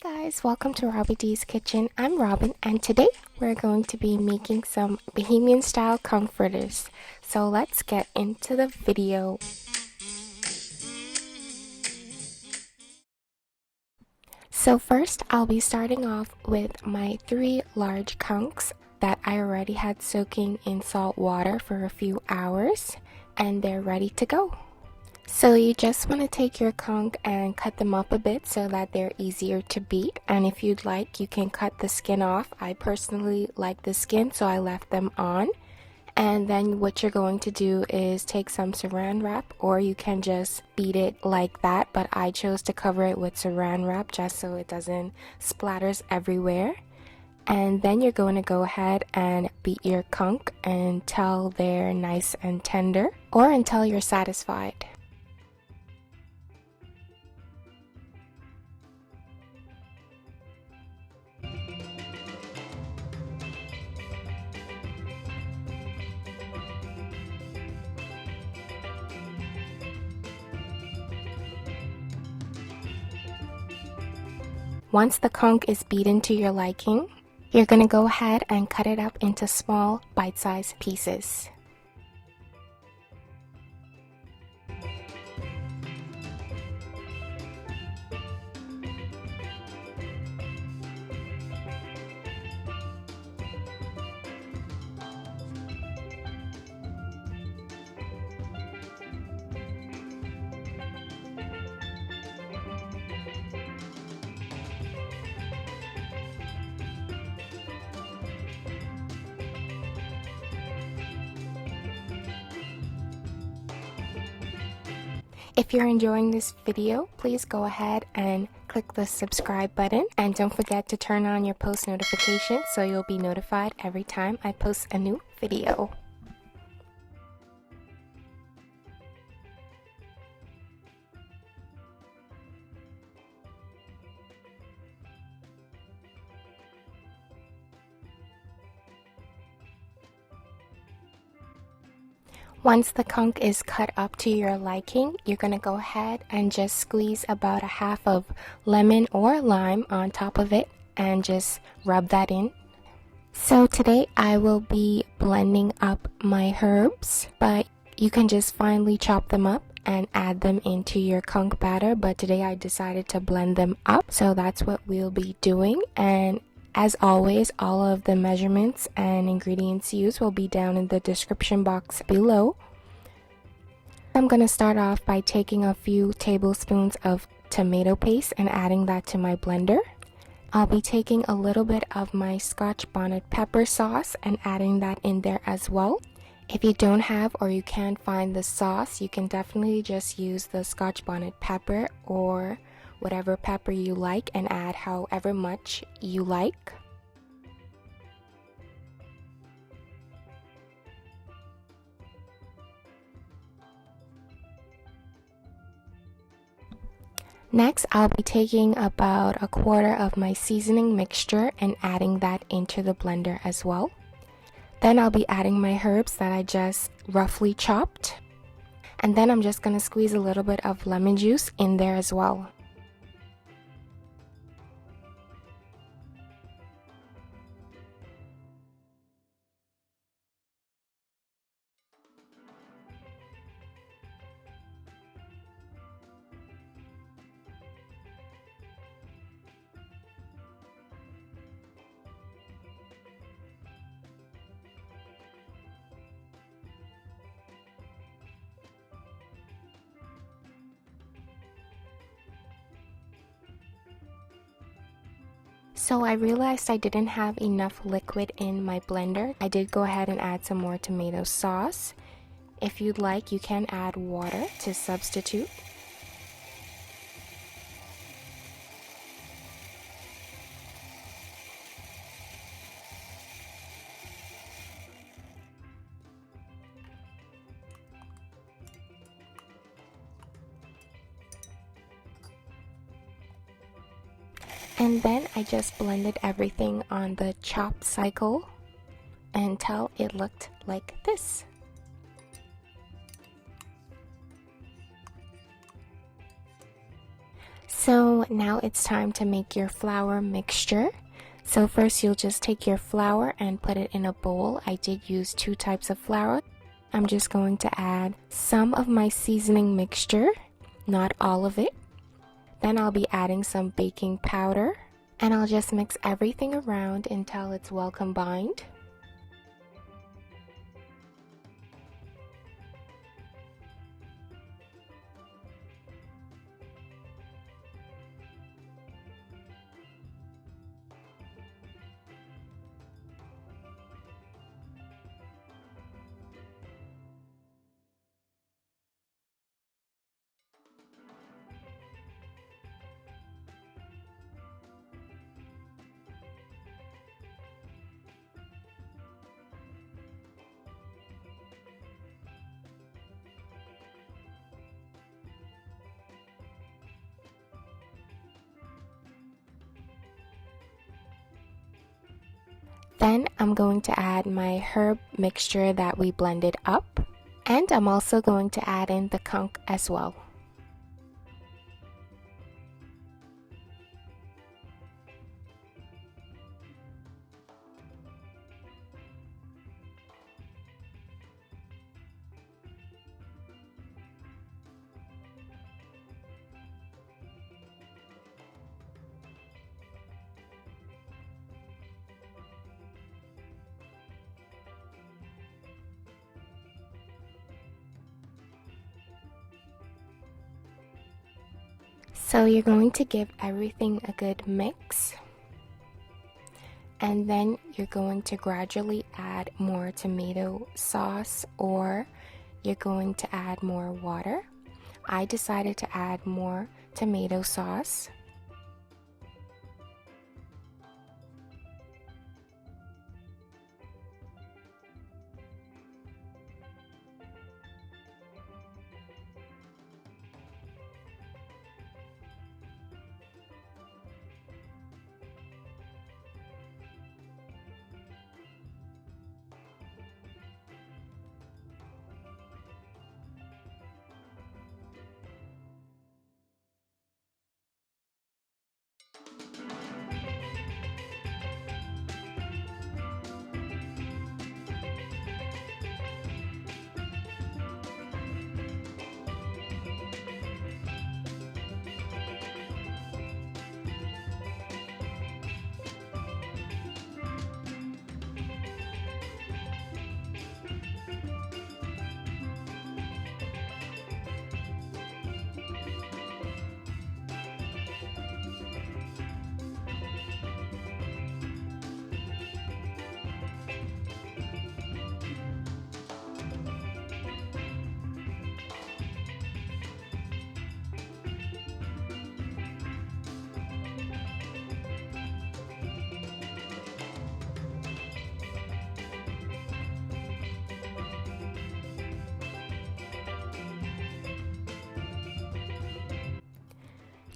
Guys, welcome to Robbie D's Kitchen. I'm Robin and today we're going to be making some Bahamian style conch fritters. So let's get into the video. So first I'll be starting off with my 3 large conchs that I already had soaking in salt water for a few hours and they're ready to go. So you just want to take your conch and cut them up a bit so that they're easier to beat, and if you'd like you can cut the skin off. I personally like the skin so I left them on. And then what you're going to do is take some saran wrap, or you can just beat it like that, but I chose to cover it with saran wrap just so it doesn't splatters everywhere. And then you're going to go ahead and beat your conch until they're nice and tender, or until you're satisfied. Once the conch is beaten to your liking, you're going to go ahead and cut it up into small bite-sized pieces. If you're enjoying this video, please go ahead and click the subscribe button, and don't forget to turn on your post notifications so you'll be notified every time I post a new video. Once the conch is cut up to your liking, you're going to go ahead and just squeeze about a half of lemon or lime on top of it and just rub that in. So today I will be blending up my herbs, but you can just finely chop them up and add them into your conch batter, but today I decided to blend them up, so that's what we'll be doing. And as always, all of the measurements and ingredients used will be down in the description box below. I'm going to start off by taking a few tablespoons of tomato paste and adding that to my blender. I'll be taking a little bit of my Scotch bonnet pepper sauce and adding that in there as well. If you don't have or you can't find the sauce, you can definitely just use the Scotch bonnet pepper or whatever pepper you like and add however much you like. Next, I'll be taking about a quarter of my seasoning mixture and adding that into the blender as well. Then I'll be adding my herbs that I just roughly chopped. And then I'm just going to squeeze a little bit of lemon juice in there as well. So I realized I didn't have enough liquid in my blender. I did go ahead and add some more tomato sauce. If you'd like, you can add water to substitute. And then I just blended everything on the chop cycle until it looked like this. So now it's time to make your flour mixture. So first you'll just take your flour and put it in a bowl. I did use 2 types of flour. I'm just going to add some of my seasoning mixture, not all of it. Then I'll be adding some baking powder, and I'll just mix everything around until it's well combined. Then I'm going to add my herb mixture that we blended up, and I'm also going to add in the conch as well. So you're going to give everything a good mix, and then you're going to gradually add more tomato sauce, or you're going to add more water. I decided to add more tomato sauce.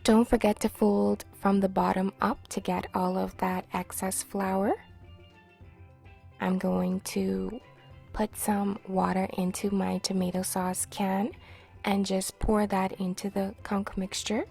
Don't forget to fold from the bottom up to get all of that excess flour. I'm going to put some water into my tomato sauce can and just pour that into the conch mixture.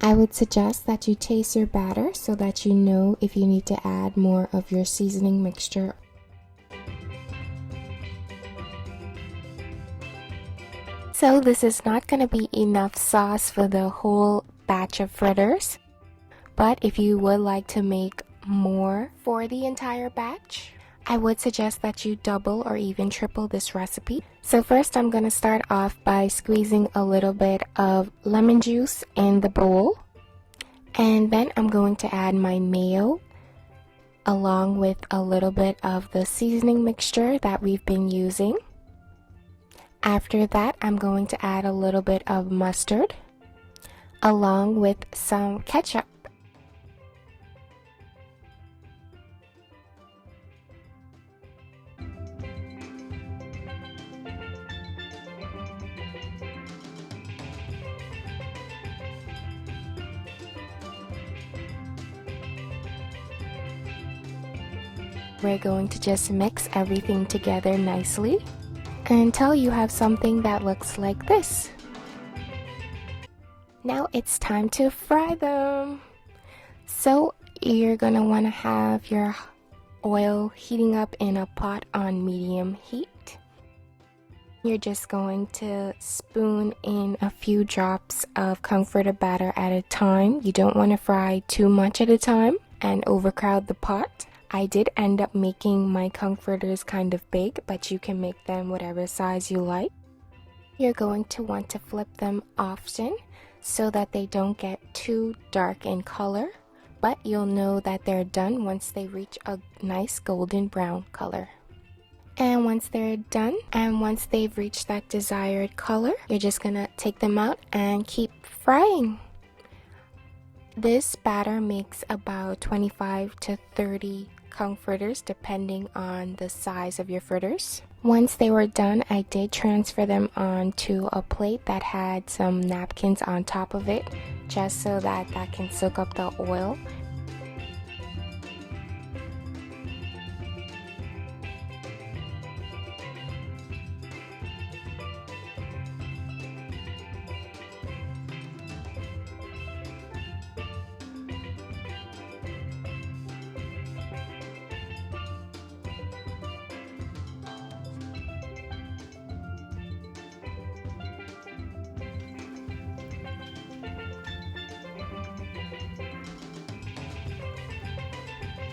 I would suggest that you taste your batter so that you know if you need to add more of your seasoning mixture. So this is not going to be enough sauce for the whole batch of fritters, but if you would like to make more for the entire batch, I would suggest that you double or even triple this recipe. So first I'm going to start off by squeezing a little bit of lemon juice in the bowl. And then I'm going to add my mayo along with a little bit of the seasoning mixture that we've been using. After that, I'm going to add a little bit of mustard along with some ketchup. We're going to just mix everything together nicely until you have something that looks like this. Now it's time to fry them. So you're going to want to have your oil heating up in a pot on medium heat. You're just going to spoon in a few drops of conch fritter batter at a time. You don't want to fry too much at a time and overcrowd the pot. I did end up making my conch fritters kind of big, but you can make them whatever size you like. You're going to want to flip them often so that they don't get too dark in color, but you'll know that they're done once they reach a nice golden brown color. And once they're done, and once they've reached that desired color, you're just gonna take them out and keep frying. This batter makes about 25 to 30 conch fritters depending on the size of your fritters. Once they were done, I did transfer them onto a plate that had some napkins on top of it, just so that can soak up the oil.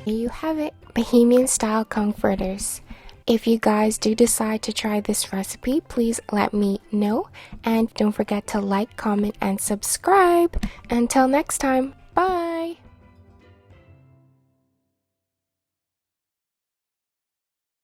Here you have it, Bahamian style conch fritters. If you guys do decide to try this recipe, please let me know, and don't forget to like, comment, and subscribe. Until next time, bye!